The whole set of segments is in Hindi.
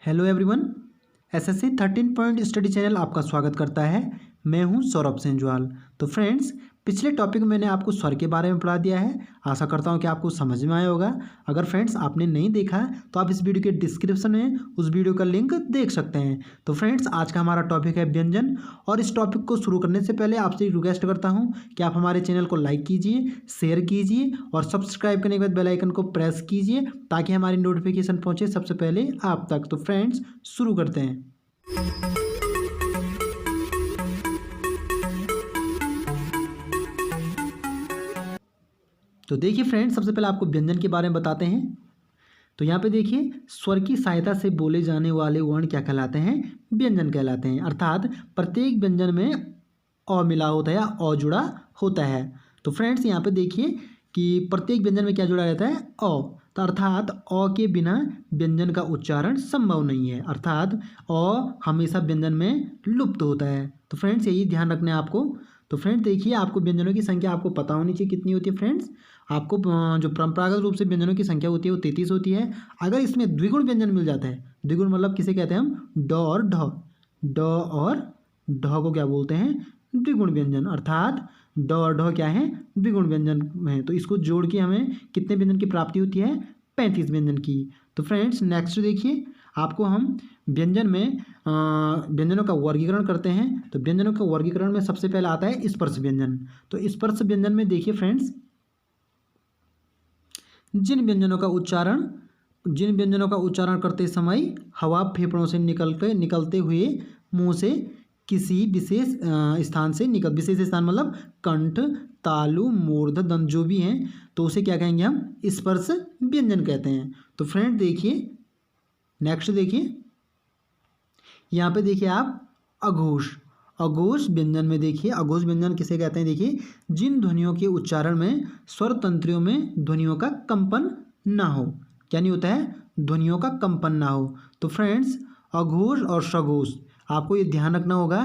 Hello everyone, SSC 13 point study channel आपका स्वागत करता है। मैं हूं सौरभ सेंजवाल। तो फ्रेंड्स, पिछले टॉपिक में मैंने आपको स्वर के बारे में पढ़ा दिया है। आशा करता हूं कि आपको समझ में आया होगा। अगर फ्रेंड्स आपने नहीं देखा तो आप इस वीडियो के डिस्क्रिप्शन में उस वीडियो का लिंक देख सकते हैं। तो फ्रेंड्स, आज का हमारा टॉपिक है व्यंजन। और इस टॉपिक को शुरू करने से पहले आपसे रिक्वेस्ट करता हूँ कि आप हमारे चैनल को लाइक कीजिए, शेयर कीजिए और सब्सक्राइब करने के बाद बेल आइकन को प्रेस कीजिए ताकि हमारी नोटिफिकेशन पहुँचे सबसे पहले आप तक। तो फ्रेंड्स, शुरू करते हैं। तो देखिए फ्रेंड्स, सबसे पहले आपको व्यंजन के बारे में बताते हैं। तो यहाँ पे देखिए, स्वर की सहायता से बोले जाने वाले वर्ण क्या कहलाते हैं? व्यंजन कहलाते हैं। अर्थात प्रत्येक व्यंजन में अ मिला होता है या अ जुड़ा होता है। तो फ्रेंड्स, यहाँ पे देखिए कि प्रत्येक व्यंजन में क्या जुड़ा रहता है? अ। तो अर्थात अ के बिना व्यंजन का उच्चारण संभव नहीं है। अर्थात अ हमेशा व्यंजन में लुप्त होता है। तो फ्रेंड्स, यही ध्यान रखना है आपको। तो फ्रेंड्स देखिए, आपको व्यंजनों की संख्या आपको पता होनी चाहिए कितनी होती है। फ्रेंड्स, आपको जो परंपरागत रूप से व्यंजनों की संख्या होती है वो 33 होती है। अगर इसमें द्विगुण व्यंजन मिल जाता है, द्विगुण मतलब किसे कहते हैं हम? ड और ढ। ड और ढ को क्या बोलते हैं? द्विगुण व्यंजन। अर्थात ड और ढ क्या है? द्विगुण व्यंजन है। तो इसको जोड़ के हमें कितने व्यंजन की प्राप्ति होती है? 35 व्यंजन की। तो फ्रेंड्स, नेक्स्ट देखिए, आपको हम व्यंजन में व्यंजनों का वर्गीकरण करते हैं। तो व्यंजनों का वर्गीकरण में सबसे पहले आता है स्पर्श व्यंजन। तो स्पर्श व्यंजन में देखिए फ्रेंड्स, जिन व्यंजनों का उच्चारण करते समय हवा फेफड़ों से निकलते हुए मुंह से किसी विशेष स्थान से विशेष स्थान मतलब कंठ, तालु, मूर्ध, दंत जो भी हैं, तो उसे क्या कहेंगे हम? स्पर्श व्यंजन कहते हैं। तो फ्रेंड देखिए, नेक्स्ट देखिए, यहाँ पे देखिए आप अघोष। अघोष व्यंजन में देखिए, अघोष व्यंजन किसे कहते हैं? देखिए, जिन ध्वनियों के उच्चारण में स्वर तंत्रियों में ध्वनियों का कंपन ना हो। क्या नहीं होता है? ध्वनियों का कंपन ना हो। तो फ्रेंड्स, अघोष और सघोष, आपको ये ध्यान रखना होगा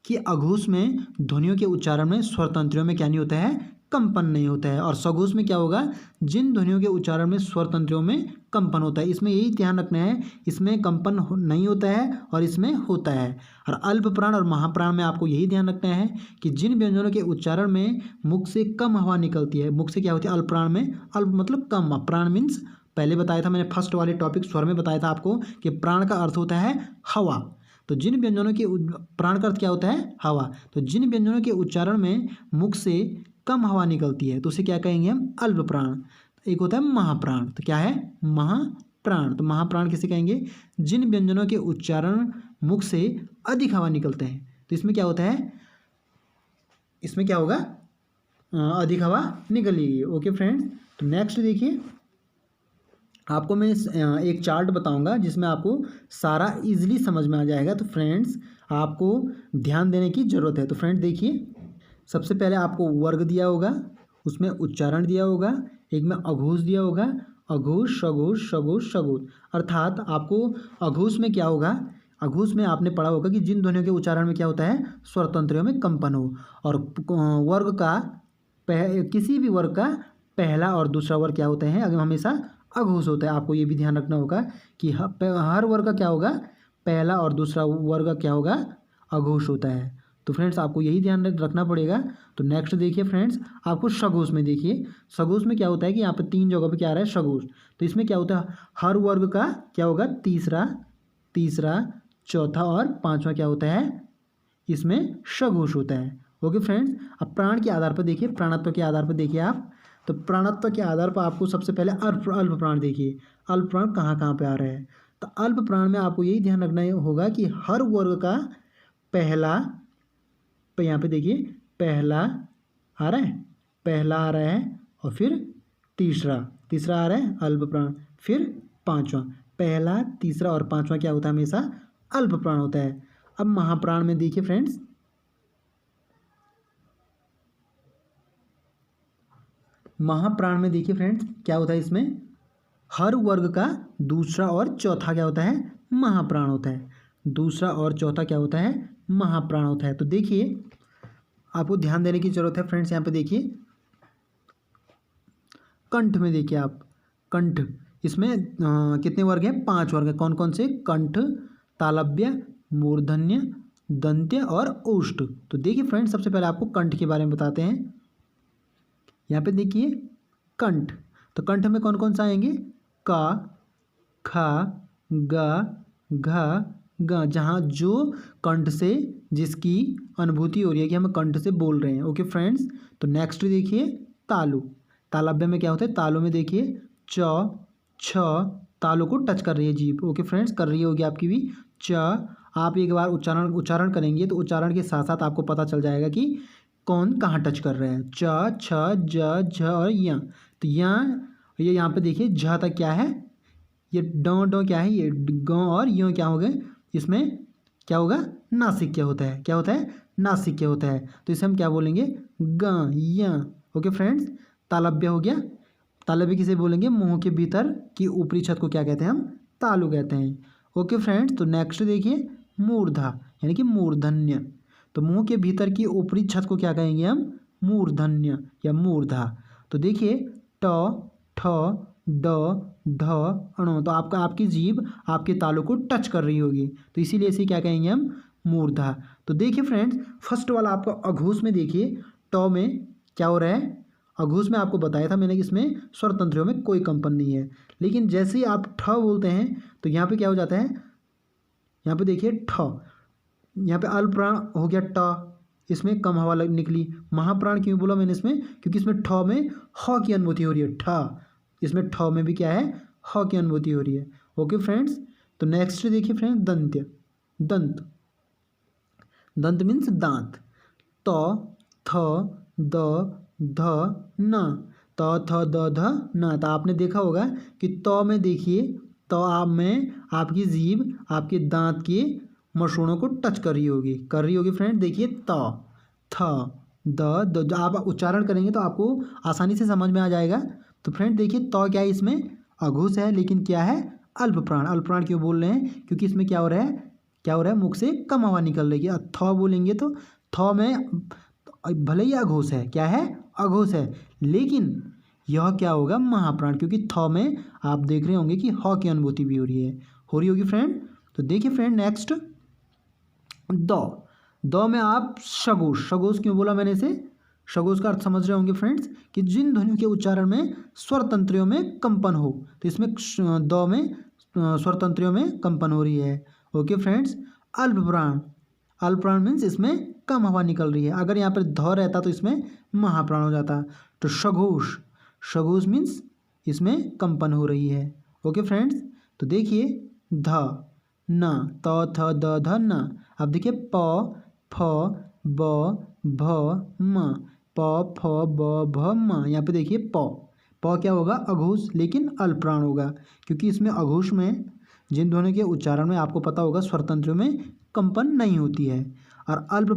कि अघोष में ध्वनियों के उच्चारण में स्वर तंत्रियों में क्या नहीं होता है? कंपन नहीं होता है। और सघोष में क्या होगा? जिन ध्वनियों के उच्चारण में स्वर तंत्रियों में कंपन होता है। इसमें यही ध्यान रखना है, इसमें कंपन नहीं होता है और इसमें होता है। और अल्प प्राण और महाप्राण में आपको यही ध्यान रखना है कि जिन व्यंजनों के उच्चारण में मुख से कम हवा निकलती है, मुख से क्या होती है? अल्प प्राण में, अल्प मतलब कम, प्राण मीन्स पहले बताया था मैंने, फर्स्ट वाले टॉपिक स्वर में बताया था आपको कि प्राण का अर्थ होता है हवा। तो जिन व्यंजनों के प्राण का अर्थ क्या होता है? हवा। तो जिन व्यंजनों के उच्चारण में मुख से कम हवा निकलती है तो उसे क्या कहेंगे हम? अल्प प्राण। एक होता है महाप्राण। तो क्या है? महाप्राण। तो महाप्राण किसे कहेंगे? जिन व्यंजनों के उच्चारण मुख से अधिक हवा निकलते हैं। तो इसमें क्या होता है? इसमें क्या होगा? अधिक हवा निकलेगी। ओके फ्रेंड्स, तो नेक्स्ट देखिए, आपको मैं एक चार्ट बताऊंगा जिसमें आपको सारा इजीली समझ में आ जाएगा। तो फ्रेंड्स, आपको ध्यान देने की ज़रूरत है। तो फ्रेंड्स देखिए, सबसे पहले आपको वर्ग दिया होगा, उसमें उच्चारण दिया होगा, एक में अघोष दिया होगा, अघोष, सघोष, सघोष, सघोष। अर्थात आपको अघोष में क्या होगा? अघोष में आपने पढ़ा होगा कि जिन ध्वनियों के उच्चारण में क्या होता है? स्वर तंत्रियों में कंपन हो। और वर्ग का किसी भी वर्ग का पहला और दूसरा वर्ग क्या होते हैं? अगर हमेशा अघोष होता है। आपको ये भी ध्यान रखना होगा कि हर वर्ग का क्या होगा? पहला और दूसरा वर्ग का क्या होगा? अघोष होता है। तो फ्रेंड्स, आपको यही ध्यान रखना पड़ेगा। तो नेक्स्ट देखिए फ्रेंड्स, आपको सघोष में देखिए, सघोष में क्या होता है कि यहाँ पे 3 जगह पे क्या आ रहा है? सघोष। तो इसमें क्या होता है? हर वर्ग का क्या होगा? तीसरा, चौथा और पांचवा क्या होता है? इसमें सघोष होता है। ओके फ्रेंड्स, अब प्राण के आधार पर देखिए, प्राणत्व के आधार पर देखिए आप। तो प्राणत्व के आधार पर आपको सबसे पहले अल्प प्राण देखिए, अल्प प्राण कहाँ कहाँ पे आ रहा है? तो अल्प प्राण में आपको यही ध्यान रखना होगा कि हर वर्ग का पहला, यहाँ पे देखिए, पहला आ रहा है और फिर तीसरा आ रहा है अल्प प्राण, फिर पांचवा। पहला, तीसरा और पांचवा क्या होता है? हमेशा अल्प प्राण होता है। अब महाप्राण में देखिए फ्रेंड्स, महाप्राण में देखिए फ्रेंड्स, क्या होता है? इसमें हर वर्ग का दूसरा और चौथा क्या होता है? महाप्राण होता है। दूसरा और चौथा क्या होता है? महाप्राण होता है। तो देखिए, आपको ध्यान देने की जरूरत है फ्रेंड्स। यहाँ पे देखिए, कंठ में देखिए आप, कंठ इसमें कितने वर्ग हैं? 5 वर्ग हैं। कौन कौन से? कंठ, तालव्य, मूर्धन्य, दंत्य और ओष्ठ। तो देखिए फ्रेंड्स, सबसे पहले आपको कंठ के बारे में बताते हैं। यहाँ पे देखिए कंठ, तो कंठ में कौन कौन सा आएंगे? का, खा, गा, घा, ग, जहाँ जो कंठ से जिसकी अनुभूति हो रही है कि हम कंठ से बोल रहे हैं। ओके फ्रेंड्स, तो नेक्स्ट देखिए तालु। तालव्य में क्या होता है? तालु में देखिए च, छ, तालु को टच कर रही है जीभ। ओके फ्रेंड्स, कर रही होगी आपकी भी। च, आप एक बार उच्चारण करेंगे तो उच्चारण के साथ साथ आपको पता चल जाएगा कि कौन कहाँ टच कर रहा है। च, छ, ज, झ और य। तो ये यहाँ पे देखिए झ तक क्या है? ये डो क्या है? ये ग और यो क्या हो गए? इसमें क्या होगा? नासिक्य होता है। क्या होता है? नासिक्य होता है। तो इसे हम क्या बोलेंगे? ग, य। ओके फ्रेंड्स, तालव्य हो गया। तालव्य किसे बोलेंगे? मुंह के भीतर की ऊपरी छत को क्या कहते हैं? हम तालु कहते हैं। ओके फ्रेंड्स, तो नेक्स्ट देखिए मूर्धा, यानी कि मूर्धन्य। तो मुंह के भीतर की ऊपरी छत को क्या कहेंगे हम? मूर्धन्य या मूर्धा। तो देखिए ट, ठ, ड, ढ, अण। तो आपकी जीभ आपके तालु को टच कर रही होगी, तो इसीलिए इसे क्या कहेंगे हम? मूर्धा। तो देखिए फ्रेंड्स, फर्स्ट वाला आपको अघोष में देखिए ट में क्या हो रहा है? अघोष में आपको बताया था मैंने कि इसमें स्वर तंत्रियों में कोई कंपन नहीं है। लेकिन जैसे ही आप ठ बोलते हैं तो यहाँ पे क्या हो जाता है? यहाँ पे देखिए ठ, यहाँ पे अल्प प्राण हो गया ट, इसमें कम हवा निकली। महाप्राण क्यों बोला मैंने इसमें? क्योंकि इसमें ठ में ह की अनुभूति हो रही है। ठ, इसमें ठ में भी क्या है? ह की अनुभूति हो रही है। ओके फ्रेंड्स, तो नेक्स्ट देखिए फ्रेंड्स दंत्य। दंत, दंत मीन्स दांत। त, थ, द, ध, न। त, थ, द, ध, न। तो आपने देखा होगा कि त में देखिए, तो आप में आपकी जीभ आपके दांत के मसूड़ों को टच कर रही होगी फ्रेंड। देखिए त, थ, द, आप उच्चारण करेंगे तो आपको आसानी से समझ में आ जाएगा। तो फ्रेंड देखिए त क्या है? इसमें अघोष है, लेकिन क्या है? अल्प प्राण। अल्प प्राण क्यों बोल रहे हैं? क्योंकि इसमें क्या हो रहा है? क्या हो रहा है? मुख से कम हवा निकल रही है। थ बोलेंगे तो थ में भले ही अघोष है, क्या है? अघोष है, लेकिन यह क्या होगा? महाप्राण, क्योंकि थ में आप देख रहे होंगे कि ह की अनुभूति भी हो रही होगी फ्रेंड। तो देखिए फ्रेंड नेक्स्ट द। द में आप सघोष। सघोष क्यों बोला मैंने इसे? सघोष का अर्थ समझ रहे होंगे फ्रेंड्स कि जिन ध्वनियों के उच्चारण में स्वर तंत्रियों में कंपन हो। तो इसमें द में स्वर तंत्रियों में कंपन हो रही है। ओके फ्रेंड्स, अल्प प्राण। अल्प प्राण मीन्स इसमें कम हवा निकल रही है। अगर यहाँ पर ध रहता तो इसमें महाप्राण हो जाता। तो सघोष, सघोष मीन्स इसमें कंपन हो रही है। ओके फ्रेंड्स, तो देखिए ध, न, त, थ, द, ध, न। अब देखिए प, फ, ब, भ, म। प, फ, ब, भ, म। यहाँ पे देखिए प क्या होगा? अघोष, लेकिन अल्प प्राण होगा, क्योंकि इसमें अघोष में जिन ध्वनियों के उच्चारण में आपको पता होगा स्वर तंत्रों में कंपन नहीं होती है। और अल्प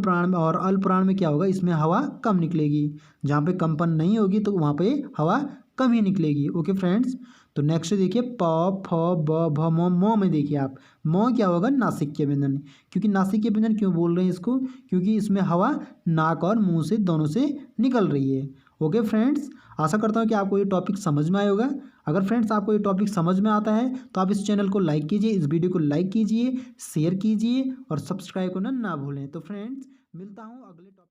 प्राण में क्या होगा? इसमें हवा कम निकलेगी। जहाँ पे कंपन नहीं होगी तो वहाँ पे हवा कम ही निकलेगी। ओके फ्रेंड्स, तो नेक्स्ट देखिए प, फ, ब, भ, म में देखिए आप म क्या होगा? नासिक्य व्यंजन। क्योंकि नासिक्य व्यंजन क्यों बोल रहे हैं इसको? क्योंकि इसमें हवा नाक और मुंह से दोनों से निकल रही है। ओके फ्रेंड्स, आशा करता हूँ कि आपको ये टॉपिक समझ में आया होगा। अगर फ्रेंड्स आपको ये टॉपिक समझ में आता है तो आप इस चैनल को लाइक कीजिए, इस वीडियो को लाइक कीजिए, शेयर कीजिए और सब्सक्राइब करना ना भूलें। तो फ्रेंड्स मिलता हूँ अगले टॉपिक।